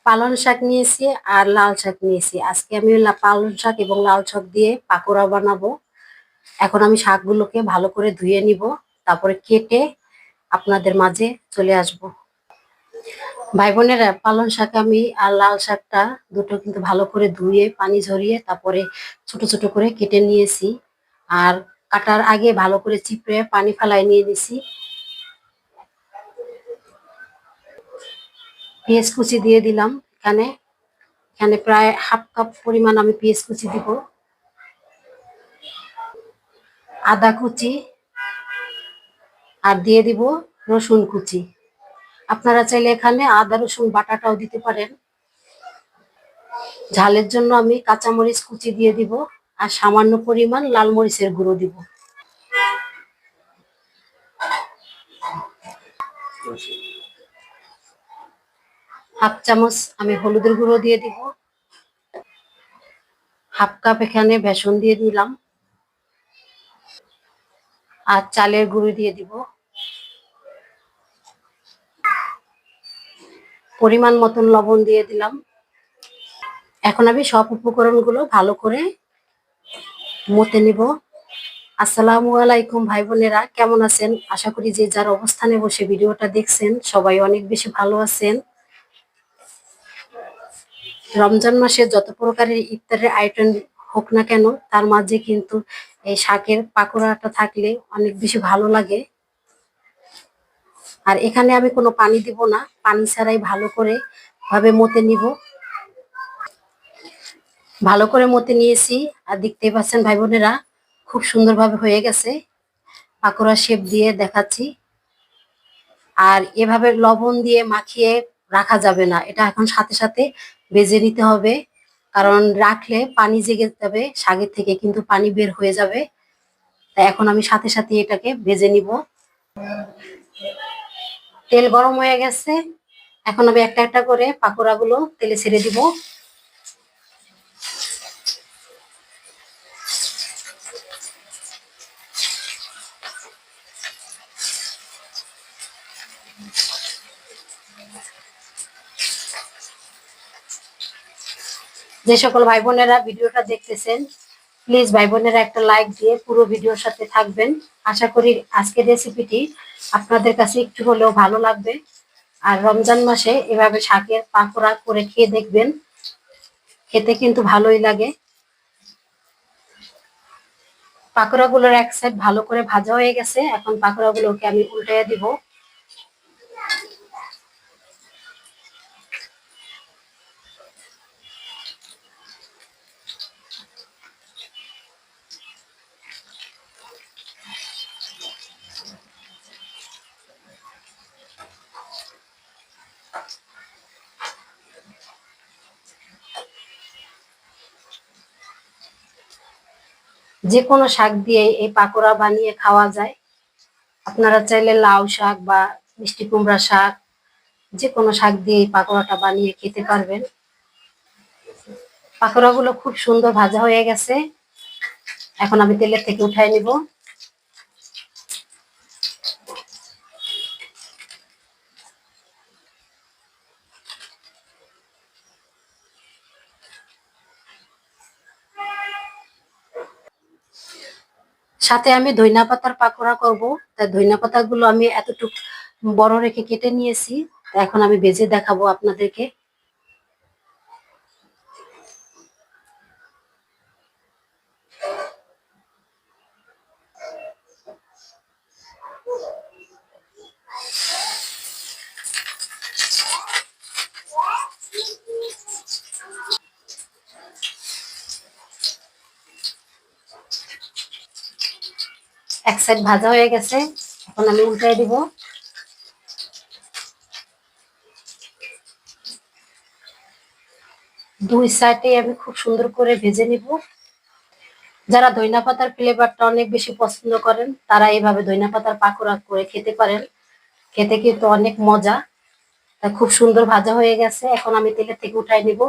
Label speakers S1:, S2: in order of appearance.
S1: পালং শাক নিয়েছি আর লাল শাক নিয়েছি। আজকে আমি পালং শাক এবং লাল শাক দিয়ে পাকোড়া বানাবো। এখন আমি শাকগুলোকে ভালো করে ধুয়ে নিব, তারপরে কেটে আপনাদের মাঝে চলে আসব। ভাই বোনেরা, পালং শাক আমি আর লাল শাকটা দুটো কিন্তু ভালো করে ধুয়ে পানি ঝরিয়ে তারপরে ছোট ছোট করে কেটে নিয়েছি। আর কাটার আগে ভালো করে চিপড়ে পানি ফেলায় নিয়ে নিছি। পেঁয়াজ কুচি দিয়ে দিলাম। এখানে এখানে প্রায় হাফ কাপ পরিমাণ আমি পেঁয়াজ কুচি দিব। আদা কুচি আর দিয়ে দিব রসুন কুচি। আপনারা চাইলে এখানে আদা রসুন বাটাটাও দিতে পারেন। ঝালের জন্য আমি কাঁচামরিচ কুচি দিয়ে দিব আর সামান্য পরিমাণ লাল মরিচের গুঁড়ো দিব। হাফ চামচ আমি হলুদের গুঁড়ো দিয়ে দিব। হাফ কাপ এখানে বেসন দিয়ে দিলাম আর চালের গুঁড়ো দিয়ে দিব। পরিমাণ মতন লবণ দিয়ে দিলাম। এখন আমি সব উপকরণগুলো ভালো করে মতে নিব। আসসালামু আলাইকুম ভাই বোনেরা, কেমন আছেন? আশা করি যে যার অবস্থানে বসে ভিডিওটা দেখছেন সবাই অনেক বেশি ভালো আছেন। রমজান মাসে যত প্রকারের ইফতারের আইটেম হোক না কেন, তার মাঝে কিন্তু এই শাকের পাকোড়াটা থাকলে অনেক বেশি ভালো লাগে। আর এখানে আমি কোনো পানি দিব না, পানি ছাড়াই ভালো করে ভাবে মতে নিব। ভালো করে মতে নিয়েছি আর দেখতেই পাচ্ছেন ভাই বোনেরা, খুব সুন্দরভাবে হয়ে গেছে। পাকোড়া শেপ দিয়ে দেখাচ্ছি। আর এভাবে লবণ দিয়ে মাখিয়ে রাখা যাবে না, এটা এখন সাথে সাথে ভেজে নিতে হবে। কারণ রাখলে পানি জেগে যাবে, শাকের থেকে কিন্তু পানি বের হয়ে যাবে। তাই এখন আমি সাথে সাথে এটাকে ভেজে নিব। তেল গরম হয়ে গেছে, এখন আমি একটা একটা করে পাকোড়া গুলো তেলে ছেড়ে দিব। যে সকল ভাই বোনেরা ভিডিওটা দেখতেছেন, প্লিজ ভাই বোনেরা একটা লাইক দিয়ে পুরো ভিডিওর সাথে থাকবেন। আশা করি আজকের রেসিপিটি আপনাদের কাছে একটু হলেও ভালো লাগবে। আর রমজান মাসে এভাবে শাকের পাকোড়া করে খেয়ে দেখবেন, খেতে কিন্তু ভালোই লাগে। পাকোড়া গুলোর এক সাইড ভালো করে ভাজা হয়ে গেছে, এখন পাকোড়া গুলোকে আমি উল্টে দিব। যে কোনো শাক দিয়ে এই পাকোড়া বানিয়ে খাওয়া যায়। আপনারা চাইলে লাউ শাক বা মিষ্টি কুমড়া শাক, যে কোনো শাক দিয়ে এই পাকোড়াটা বানিয়ে খেতে পারবেন। পাকোড়া গুলো খুব সুন্দর ভাজা হয়ে গেছে, এখন আমি তেলের থেকে উঠাই নিব। সাথে আমি ধইনা পাতার পাকোড়া করব, তাই ধইনা পাতা গুলো আমি এতটুকু বড় রেখে কেটে নিয়েছি। এখন আমি ভেজে দেখাবো আপনাদেরকে। এক সাইড ভাজা হয়ে গেছে, এখন আমি উল্টাই দিব। দুই সাইডে আমি খুব সুন্দর করে ভেজে নিব। যারা ধইনা পাতার ফ্লেভারটা অনেক বেশি পছন্দ করেন, তারা এইভাবে ধইনা পাতার পাকোড়া করে খেতে পারেন, খেতে কিন্তু অনেক মজা। তা খুব সুন্দর ভাজা হয়ে গেছে, এখন আমি তেলের থেকে উঠাই নিব।